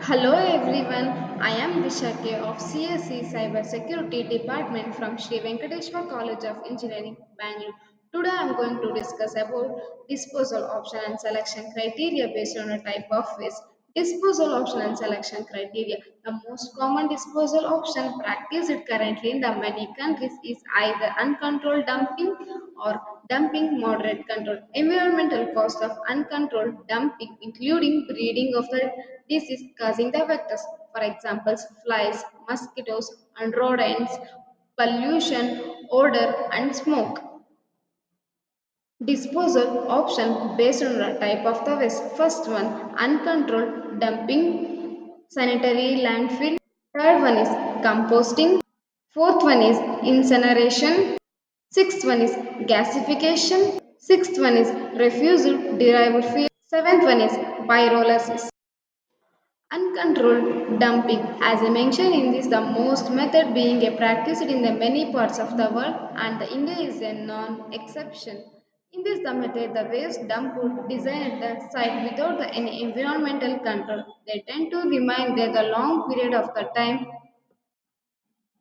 Hello everyone, I am Vishake of CSE Cybersecurity Department from Sri Venkateshwar College of Engineering, Bangalore. Today I am going to discuss about disposal option and selection criteria based on a type of waste. Disposal option and selection criteria. The most common disposal option practiced currently in the many countries is either uncontrolled dumping or dumping moderate control. Environmental cost of uncontrolled dumping, including breeding of the disease causing the vectors, for example, flies, mosquitoes, and rodents, pollution, odor, and smoke. Disposal option based on the type of the waste. First one, uncontrolled dumping, sanitary landfill. Third one is composting. Fourth one is incineration. Sixth one is gasification. Sixth one is refusal derived fuel. Seventh one is pyrolysis. Uncontrolled dumping, as I mentioned in this, the most method being a practiced in the many parts of the world, and the India is a non-exception. In this, the method, the waste dumped designed at the site without any environmental control. They tend to remain there the long period of the time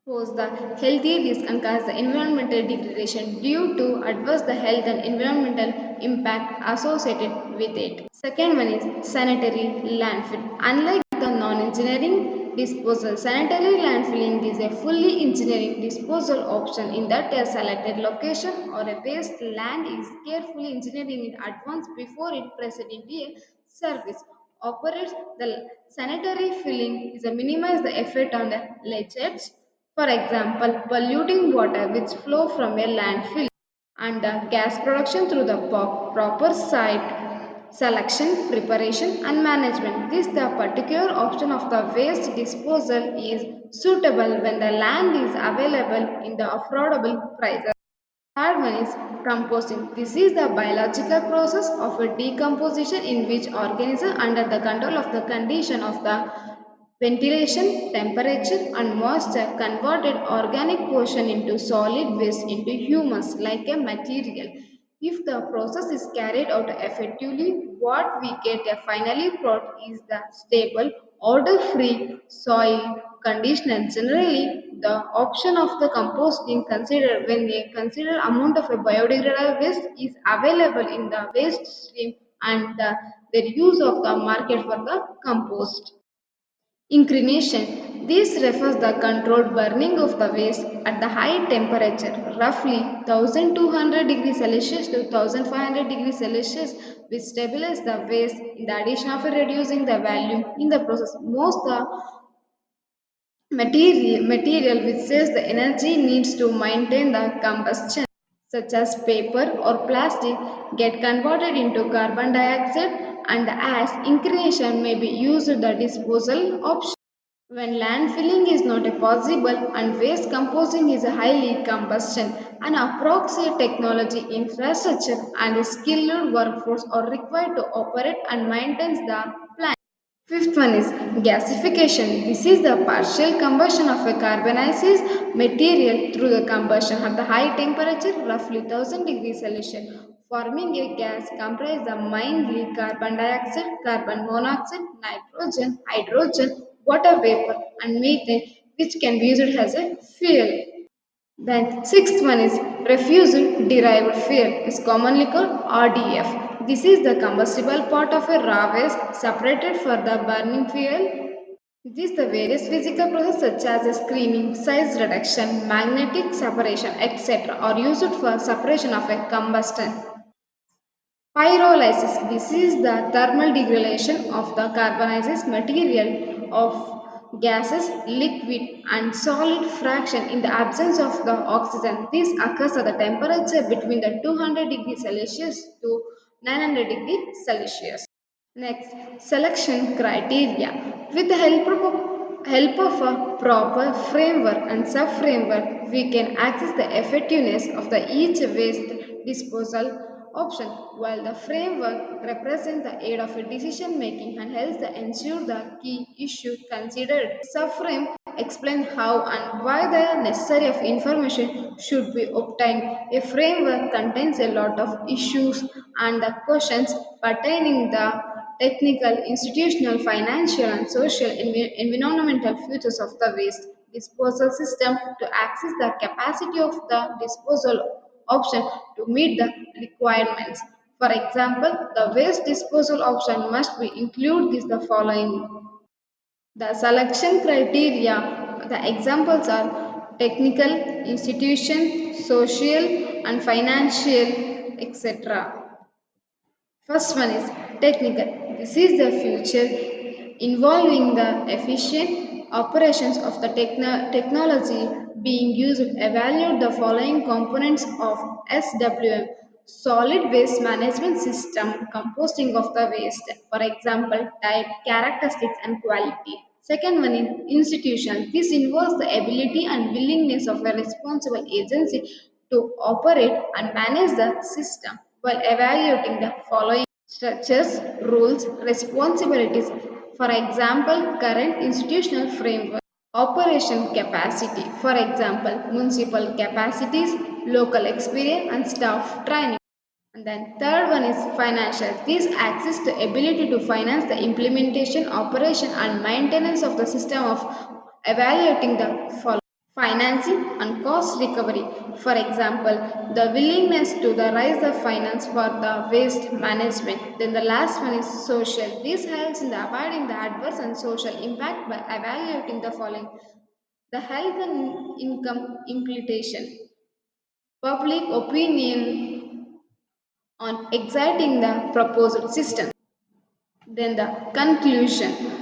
pose the healthy risk and cause the environmental degradation due to adverse the health and environmental impact associated with it. Second one is sanitary landfill. Unlike the non-engineering disposal, sanitary landfilling is a fully engineering disposal option in that a selected location or a waste land is carefully engineered in advance before it present into a service. Operates the sanitary filling is a minimize the effect on the leachates, for example, polluting water which flow from a landfill and gas production through the proper site selection, preparation and management. This the particular option of the waste disposal is suitable when the land is available in the affordable prices. Third one is composting. This is the biological process of a decomposition in which organisms under the control of the condition of the ventilation, temperature and moisture converted organic portion into solid waste into humus like a material. If the process is carried out effectively, what we get a finally product is the stable, odor-free soil conditioner. Generally, the option of the composting considered when a considered amount of a biodegradable waste is available in the waste stream and the use of the market for the compost. Inclination. This refers the controlled burning of the waste at the high temperature, roughly 1200 degrees Celsius to 1500 degrees Celsius, which stabilizes the waste in the addition of reducing the volume in the process. Most the material which says the energy needs to maintain the combustion, such as paper or plastic, get converted into carbon dioxide and as inclination may be used the disposal option. When landfilling is not a possible and waste composting is a highly combustion, an appropriate technology, infrastructure, and a skilled workforce are required to operate and maintain the plant. Fifth one is gasification. This is the partial combustion of a carbonaceous material through the combustion at the high temperature, roughly 1000 degrees Celsius, forming a gas comprised of mainly carbon dioxide, carbon monoxide, nitrogen, hydrogen, water vapor, and methane, which can be used as a fuel. Then sixth one is refusal derived fuel is commonly called RDF. This is the combustible part of a raw waste separated for the burning fuel. These the various physical processes such as screening, size reduction, magnetic separation, etc. are used for separation of a combustion. Pyrolysis. This is the thermal degradation of the carbonaceous material of gases, liquid and solid fraction in the absence of the oxygen. This occurs at the temperature between the 200 degrees Celsius to 900 degrees Celsius. Next, selection criteria. With the help of a proper framework and sub-framework, we can access the effectiveness of the each waste disposal option, while the framework represents the aid of a decision making and helps to ensure the key issue considered. Sub-frame explain how and why the necessary of information should be obtained. A framework contains a lot of issues and the questions pertaining the technical, institutional, financial, and social environmental futures of the waste disposal system to access the capacity of the disposal option to meet the requirements. For example, the waste disposal option must be include this the following. The selection criteria, the examples are technical, institution, social, and financial, etc. First one is technical. This is the future involving the efficient operations of the technology being used. Evaluate the following components of SWM: solid waste management system, composting of the waste, for example, type, characteristics, and quality. Second one is institution. This involves the ability and willingness of a responsible agency to operate and manage the system while evaluating the following structures, rules, responsibilities. For example, current institutional framework. Operation capacity. For example, municipal capacities, local experience, and staff training. And then third one is financial. This access the ability to finance the implementation, operation, and maintenance of the system of evaluating the following. Financing and cost recovery. For example, the willingness to the raise the finance for the waste management. Then the last one is social. This helps in the avoiding the adverse and social impact by evaluating the following. The health and income implication. Public opinion on exiting the proposed system. Then the conclusion.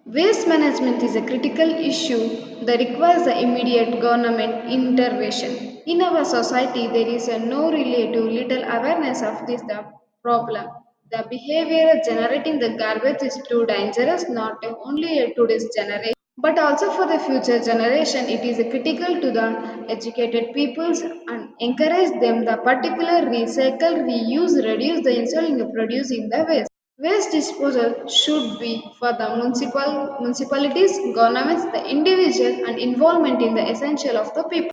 Waste management is a critical issue that requires the immediate government intervention. In our society, there is a no relative little awareness of this the problem. The behavior generating the garbage is too dangerous not only a today's generation but also for the future generation. It is critical to the educated peoples and encourage them the particular recycle, reuse, reduce the installing of producing the waste. Waste disposal should be for the municipalities, governments, the individual, and involvement in the essential of the people.